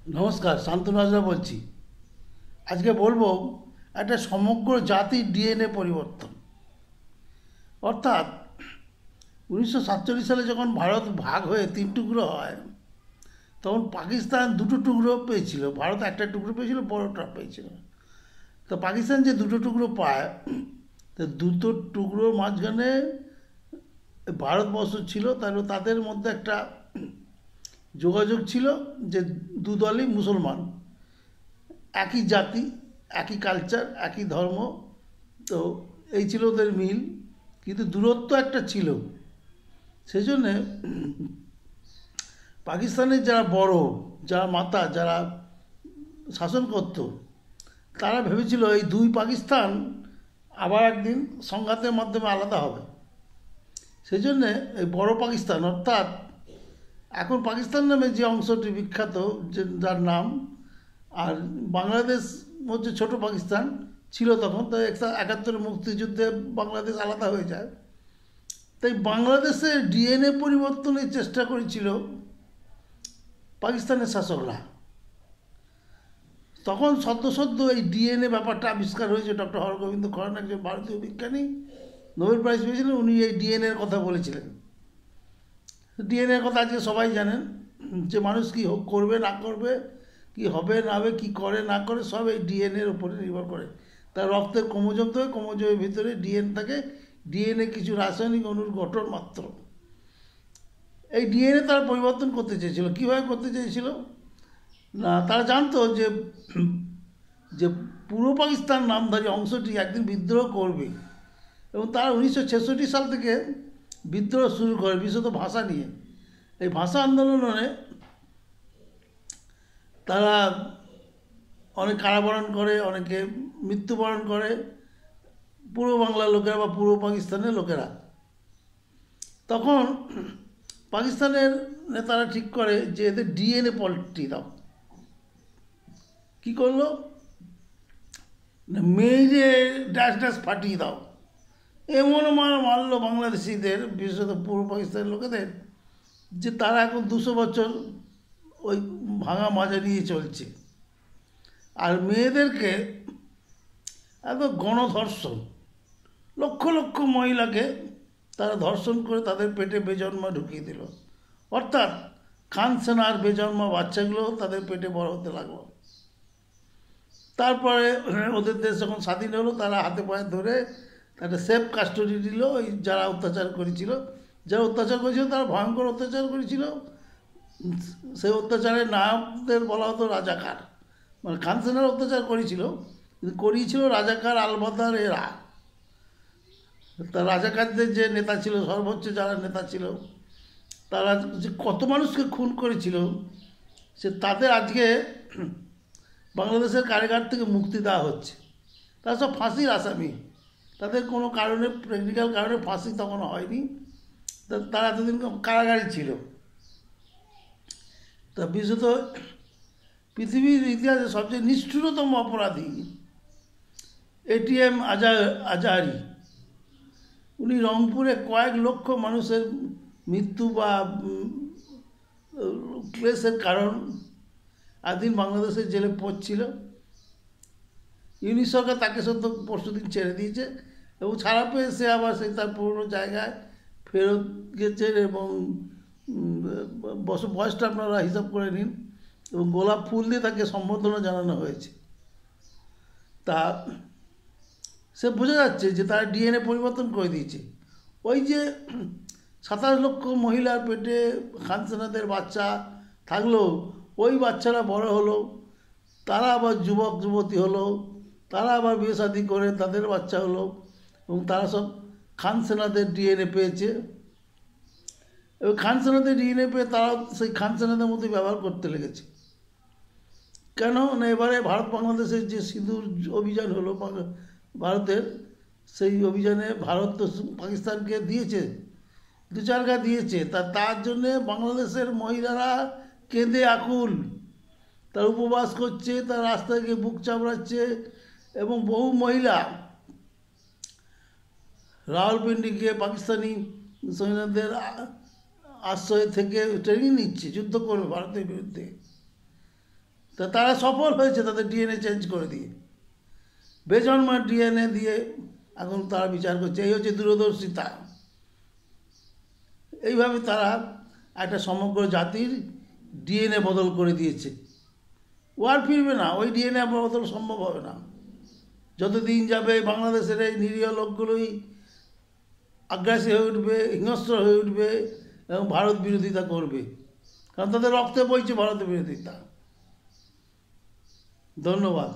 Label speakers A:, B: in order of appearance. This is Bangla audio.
A: নমস্কার, শান্তনু হাজরা বলছি। আজকে বলবো একটা সমগ্র জাতির ডিএনএ পরিবর্তন। অর্থাৎ 1947 সালে যখন ভারত ভাগ হয়ে তিন টুকরো হয়, তখন পাকিস্তান দুটো টুকরো পেয়েছিল, ভারত একটা টুকরো পেয়েছিল, বড়টা পেয়েছিল। তো পাকিস্তান যে দুটো টুকরো পায়, তো দুটো টুকরোর মাঝখানে ভারতবর্ষ ছিল, তাহলে তাদের মধ্যে একটা যোগাযোগ ছিল যে দু দলই মুসলমান, একই জাতি, একই কালচার, একই ধর্ম। তো এই ছিল ওদের মিল, কিন্তু দূরত্ব একটা ছিল। সেই জন্যে পাকিস্তানের যারা বড়, যারা মাতা, যারা শাসন করত, তারা ভেবেছিল এই দুই পাকিস্তান আবার একদিন সংঘাতের মাধ্যমে আলাদা হবে। সেই জন্যে এই বড় পাকিস্তান, অর্থাৎ এখন পাকিস্তান নামে যে অংশটি বিখ্যাত, যে যার নাম, আর বাংলাদেশ হচ্ছে ছোট পাকিস্তান ছিল তখন। তো 71 মুক্তিযুদ্ধে বাংলাদেশ আলাদা হয়ে যায়। তাই বাংলাদেশের ডিএনএ পরিবর্তনের চেষ্টা করেছিল পাকিস্তানের শাসকরা। তখন সদ্য সদ্য এই ডিএনএ ব্যাপারটা আবিষ্কার হয়েছে। ডক্টর হরগোবিন্দ খরান, একজন ভারতীয় বিজ্ঞানী, নোবেল প্রাইজ পেয়েছিলেন। উনি এই ডিএনএর কথা বলেছিলেন। ডিএনএর কথা আজকে সবাই জানেন, যে মানুষ কী করবে না করবে, কি হবে না হবে, কী করে না করে, সব এই ডিএনএর উপরে নির্ভর করে। তার রক্তের ক্রোমোজোম থাকে, ক্রোমোজোমের ভিতরে ডিএনএ থাকে। ডিএনএ কিছু রাসায়নিক অণুর গঠন মাত্র। এই ডিএনএ তারা পরিবর্তন করতে চেয়েছিল। কীভাবে করতে চেয়েছিল না, তারা জানতো যে যে পূর্ব পাকিস্তান নামধারী অংশটি একদিন বিদ্রোহ করবে, এবং তারা 1966 সাল থেকে বিদ্রোহ শুরু করে, বিশেষত ভাষা নিয়ে। এই ভাষা আন্দোলনে তারা অনেক কারাবরণ করে, অনেকে মৃত্যুবরণ করে, পূর্ব বাংলার লোকেরা বা পূর্ব পাকিস্তানের লোকেরা। তখন পাকিস্তানের নেতারা ঠিক করে যে এদের ডিএনএ পাল্টি দাও। কী করলো না, মেরে ড্যাশ ড্যাশ ফাটিয়ে দাও। এমন মারলো বাংলাদেশিদের, বিশেষত পূর্ব পাকিস্তানের লোকেদের, যে তারা এখন 200 বছর ওই ভাঙা মাজা নিয়ে চলছে। আর মেয়েদেরকে এত গণধর্ষণ, লক্ষ লক্ষ মহিলাকে তারা ধর্ষণ করে তাদের পেটে বেজন্মা ঢুকিয়ে দিল। অর্থাৎ খান সেনার বেজন্মা বাচ্চাগুলো তাদের পেটে বড় হতে লাগলো। তারপরে ওদের দেশ যখন স্বাধীন হলো, তারা হাতে পায়ে ধরে একটা সেফ কাস্টডি দিল। ওই যারা অত্যাচার করেছিল, তারা ভয়ঙ্কর অত্যাচার করেছিল। সেই অত্যাচারের নামদের বলা হতো রাজাকার। মানে খান সেনার অত্যাচার করেছিল, কিন্তু করিয়েছিল রাজাকার আলবদার এরা। তা রাজাকারদের যে নেতা ছিল, সর্বোচ্চ যারা নেতা ছিল, তারা যে কত মানুষকে খুন করেছিল, সে তাদের আজকে বাংলাদেশের কারাগার থেকে মুক্তি দেওয়া হচ্ছে। তারা সব ফাঁসির আসামি। তাদের কোনো কারণে, টেকনিক্যাল কারণে ফাঁসি তখন হয়নি। তারা এতদিন কারাগারে ছিল। তা বিশেষত পৃথিবীর ইতিহাসে সবচেয়ে নিষ্ঠুরতম অপরাধী এটিএম আজাহারি। উনি রংপুরে কয়েক লক্ষ মানুষের মৃত্যু বা ক্লেশের কারণ একদিন বাংলাদেশের জেলে পড়ছিল। ইউনিশ সরকার তাকে সত্য পরশুদিন ছেড়ে দিয়েছে, এবং ছাড়া পেয়ে সে আবার সেই তার পুরনো জায়গায় ফেরত গেছে। এবং বয়সটা আপনারা হিসাব করে নিন, এবং গোলাপ ফুল দিয়ে তাকে সম্বর্ধনা জানানো হয়েছে। তা সে বোঝা যাচ্ছে যে তারা ডিএনএ পরিবর্তন করে দিয়েছে। ওই যে 27 লক্ষ মহিলার পেটে খান সেনাদের বাচ্চা থাকলো, ওই বাচ্চারা বড় হলো, তারা আবার যুবক যুবতী হলো, তারা আবার বিয়ে শাদী করে তাদের বাচ্চা হলো, এবং তারা সব খান সেনাদের ডিএনএ পেয়েছে। এবং খান সেনাদের ডিএনএ পেয়ে তারাও সেই খান সেনাদের মধ্যে ব্যবহার করতে লেগেছে। কেন না, এবারে ভারত বাংলাদেশের যে সিঁদুর অভিযান হলো ভারতের, সেই অভিযানে ভারত তো পাকিস্তানকে দিয়েছে, 2-4 গা দিয়েছে। তার জন্যে বাংলাদেশের মহিলারা কেঁদে আকুল, তার উপবাস করছে, তার রাস্তায় গিয়ে বুক চাপড়াচ্ছে। এবং বহু মহিলা রাওয়ালপিন্ডি গিয়ে পাকিস্তানি সৈন্যদের আশ্রয় থেকে ট্রেনিং নিচ্ছে, যুদ্ধ করবে ভারতের বিরুদ্ধে। তা তারা সফল হয়েছে তাদের ডিএনএ চেঞ্জ করে দিয়ে, বেজন্মার ডিএনএ দিয়ে এখন তারা বিচার করছে। এই হচ্ছে দূরদর্শিতা। এইভাবে তারা একটা সমগ্র জাতির ডিএনএ বদল করে দিয়েছে। ও আর ফিরবে না, ওই ডিএনএ বদল সম্ভব হবে না। যতদিন যাবে বাংলাদেশের এই নিরীহ লোকগুলোই আগ্রাসী হয়ে উঠবে, হিংস্র হয়ে উঠবে এবং ভারত বিরোধিতা করবে, কারণ তাদের রক্তে বইছে ভারত বিরোধিতা। ধন্যবাদ।